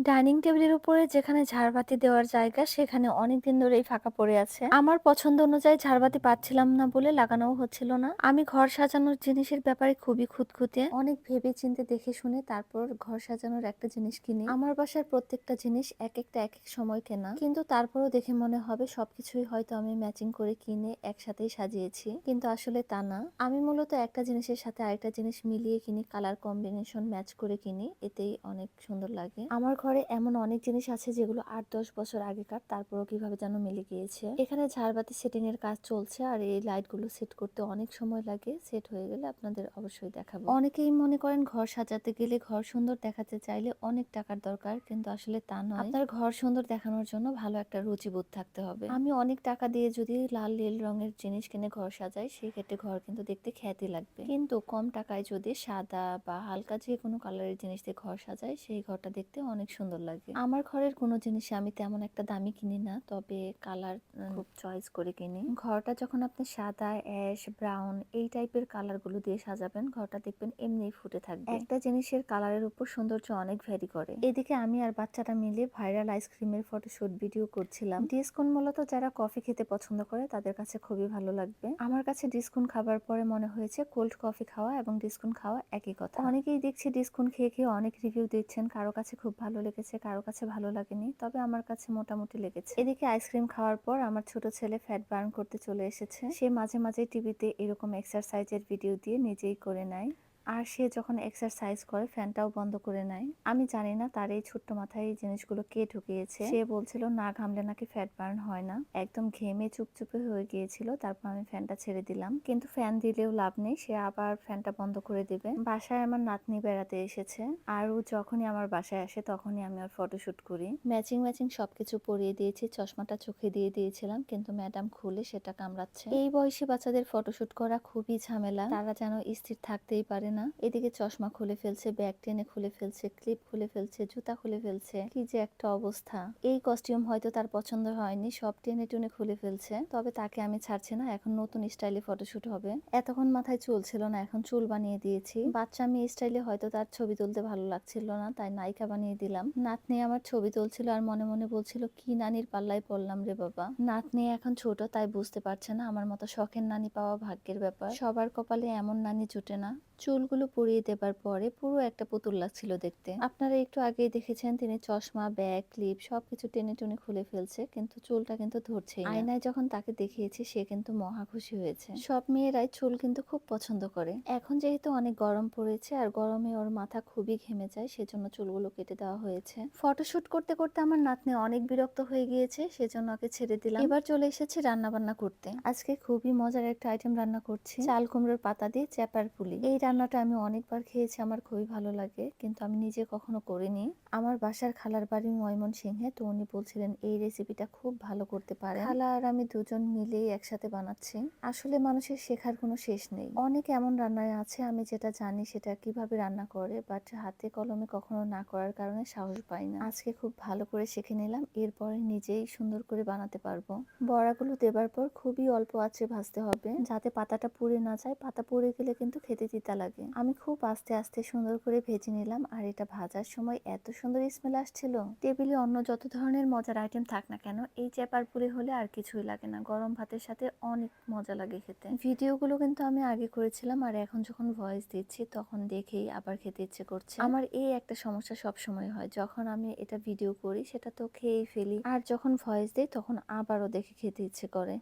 Dining টেবিলের উপরে যেখানে ঝাড়বাতি দেওয়ার জায়গা সেখানে অনেকদিন ধরেই ফাঁকা পড়ে আছে। আমার পছন্দ অনুযায়ী ঝাড়বাতি পাচ্ছিলাম না বলে লাগানোও হচ্ছিল না। আমি ঘর সাজানোর জিনিসের ব্যাপারে খুবই খুঁতখুঁতে, অনেক ভেবে চিন্তে দেখে শুনে তারপর ঘর সাজানোর একটা জিনিস কিনি। আমার বাসার প্রত্যেকটা জিনিস এক একটা এক এক সময় কেনা, কিন্তু তারপরও দেখে মনে হবে সবকিছুই হয়তো আমি ম্যাচিং করে কিনে একসাথেই সাজিয়েছি, কিন্তু আসলে তা না। আমি মূলত একটা জিনিসের সাথে আরেকটা জিনিস মিলিয়ে কিনি, কালার কম্বিনেশন ম্যাচ করে কিনি, এতেই অনেক সুন্দর লাগে। আমার ঘরে এমন অনেক জিনিস আছে যেগুলো ৮-১০ বছর আগেকার, তারপরও কিভাবে যেন মিলে গিয়েছে। এখানে ঝাড়বাতি সেটিং এর কাজ চলছে আর এই লাইট গুলো সেট করতে অনেক সময় লাগে। সেট হয়ে গেলে আপনাদের অবশ্যই দেখাবো। অনেকেই মনে করেন ঘর সাজাতে গেলে, ঘর সুন্দর দেখাতে চাইলে অনেক টাকার দরকার, কিন্তু আসলে তা নয়। আপনার ঘর সুন্দর দেখানোর জন্য ভালো একটা রুচিবোধ থাকতে হবে। আমি অনেক টাকা দিয়ে যদি লাল নীল রঙের জিনিস কিনে ঘর সাজাই, সেই ক্ষেত্রে ঘর কিন্তু দেখতে খ্যাতি লাগবে, কিন্তু কম টাকায় যদি সাদা বা হালকা যে কোনো কালারের জিনিস দিয়ে ঘর সাজাই, সেই ঘরটা দেখতে অনেক সুন্দর লাগে। আমার ঘরের কোনো জিনিস আমি তেমন একটা দামি কিনি না, তবে কালার খুব চয়েস করে কিনি। ঘরটা যখন আপনি সাদা, অ্যাশ, ব্রাউন এই টাইপের কালার গুলো দিয়ে সাজাবেন, ঘরটা দেখবেন এমনি ফুটে থাকবে। একটা জিনিসের কালারের উপর সৌন্দর্য অনেক ভ্যারি করে। এদিকে আমি আর বাচ্চাটা মিলে ভাইরাল আইসক্রিমের ফটোশুট ভিডিও করছিলাম। ডিসকোন মূলত যারা কফি খেতে পছন্দ করে তাদের কাছে খুবই ভালো লাগবে। আমার কাছে ডিসকোন খাবার পরে মনে হয়েছে কোল্ড কফি খাওয়া এবং ডিসকোন খাওয়া একই কথা। অনেকেই দেখছি ডিসকোন খেয়ে খেয়ে অনেক রিভিউ দিচ্ছেন, কারো কাছে খুব ভালো লেগেছে, কারো কাছে ভালো লাগেনি, তবে আমার কাছে মোটামুটি লেগেছে। এদিকে আইসক্রিম খাওয়ার পর আমার ছোট ছেলে ফ্যাট বার্ন করতে চলে এসেছে। সে মাঝে মাঝে টিভিতে এরকম এক্সারসাইজের ভিডিও দিয়ে নিজেই করে নেয়, আর সে যখন এক্সারসাইজ করে ফ্যানটাও বন্ধ করে নেয়। আমি জানি না তার এই ছোট্ট মাথায় এই জিনিসগুলো কে ঢুকিয়েছে। সে বলছিল না ঘামলে নাকি ফ্যাট বার্ন হয় না, একদম ঘেমে চুপচুপে হয়ে গিয়েছিল। তারপর আমি ফ্যানটা ছেড়ে দিলাম, কিন্তু ফ্যান দিলেও লাভ নেই, সে আবার ফ্যানটা বন্ধ করে দিবে। বাসায় আমার নাতনি বেড়াতে এসেছে, আর ও যখনই আমার বাসায় আসে তখনই আমি ওর ফটোশুট করি। ম্যাচিং ম্যাচিং সবকিছু পরিয়ে দিয়েছি, চশমাটা চোখে দিয়ে দিয়েছিলাম, কিন্তু ম্যাডাম খুলে সেটা কামড়াচ্ছে। এই বয়সী বাচ্চাদের ফটোশুট করা খুবই ঝামেলা, তারা যেন স্থির থাকতেই পারে না। এদিকে চশমা খুলে ফেলছে, ব্যাগ টেনে খুলে ফেলছে, ক্লিপ খুলে ফেলছে, জুতা খুলে ফেলছে, কি যে একটা অবস্থা। এই কস্টিউম হয়তো তার পছন্দ হয়নি, সব টেনে টুনে খুলে ফেলছে, তবে তাকে আমি ছাড়ছি না। এখন নতুন স্টাইলে ফটোশুট হবে। এতক্ষণ মাথায় চুল ছিল না, এখন চুল বানিয়ে দিয়েছি। বাচ্চা মেয়ে স্টাইলে হয়তো তার ছবি তুলতে ভালো লাগছিল না, তাই নায়িকা বানিয়ে দিলাম। নাতনি আমার ছবি তুলছিল আর মনে মনে বলছিল কি নানির পাল্লায় পড়লাম রে বাবা। নাতনি এখন ছোট, তাই বুঝতে পারছে না আমার মতো শখের নানি পাওয়া ভাগ্যের ব্যাপার। সবার কপালে এমন নানি জুটে না। চুলগুলো পরিয়ে দেবার পরে পুরো একটা পুতুল লাগছিল দেখতে। আপনারা একটু আগেই দেখেছেন তিনি চশমা, ব্যাগ, ক্লিপ সবকিছু টেনে টুনে খুলে ফেলছে, কিন্তু চুলটা কিন্তু ধরছেই না। আয়নায় যখন তাকে দেখিয়েছি সে কিন্তু মহা খুশি হয়েছে। সব মেয়েরাই চুল কিন্তু খুব পছন্দ করে। এখন যেহেতু অনেক গরম পড়েছে আর গরমে ওর মাথা খুবই ঘেমে যায়, সেজন্য চুলগুলো কেটে দেওয়া হয়েছে। ফটোশুট করতে করতে আমার নাতনি অনেক বিরক্ত হয়ে গিয়েছে, সেজন্য ওকে ছেড়ে দিলাম। এবার চলে এসেছি রান্না বান্না করতে। আজকে খুবই মজার একটা আইটেম রান্না করছি, চাল কুমড়োর পাতা দিয়ে চ্যাপার পুলি। এই রান্নাটা আমি অনেকবার খেয়েছি, আমার খুবই ভালো লাগে, কিন্তু আমি নিজে কখনো করিনি। আমার বাসার খালার বাড়ি ময়মনসিংহে, তো উনি বলছিলেন এই রেসিপিটা খুব ভালো করতে পারে। খালা আর আমি দুজন মিলেই একসাথে বানাচ্ছি। আসলে মানুষের শেখার কোনো শেষ নেই। অনেক এমন রান্নায় আছে আমি যেটা জানি সেটা কিভাবে রান্না করে, বাট হাতে কলমে কখনো না করার কারণে সাহস পাই না। আজকে খুব ভালো করে শিখে নিলাম, এরপরে নিজেই সুন্দর করে বানাতে পারবো। বড়াগুলো দেবার পর খুবই অল্প আঁচে ভাজতে হবে, যাতে পাতাটা পুড়ে না যায়। পাতা পুড়ে গেলে কিন্তু খেতে তিতা লাগে। আমি খুব আস্তে আস্তে সুন্দর করে ভেজে নিলাম, আর এটা ভাজার সময় এত সুন্দর স্মেল আসছিল। টেবিলে অন্য যত ধরনের মজার আইটেম থাক না কেন, এই চ্যাপার পুলি হলে আর কিছুই লাগে না। গরম ভাতের সাথে অনেক মজা লাগে খেতে। ভিডিওগুলো কিন্তু আমি আগে করেছিলাম, আর এখন যখন ভয়েস দিচ্ছি তখন দেখেই আবার খেতে ইচ্ছে করছে। আমার এই একটা সমস্যা সব সময় হয়, যখন আমি এটা ভিডিও করি সেটা তো খেয়েই ফেলি, আর যখন ভয়েস দিই তখন আবারও দেখে খেতে ইচ্ছে করে।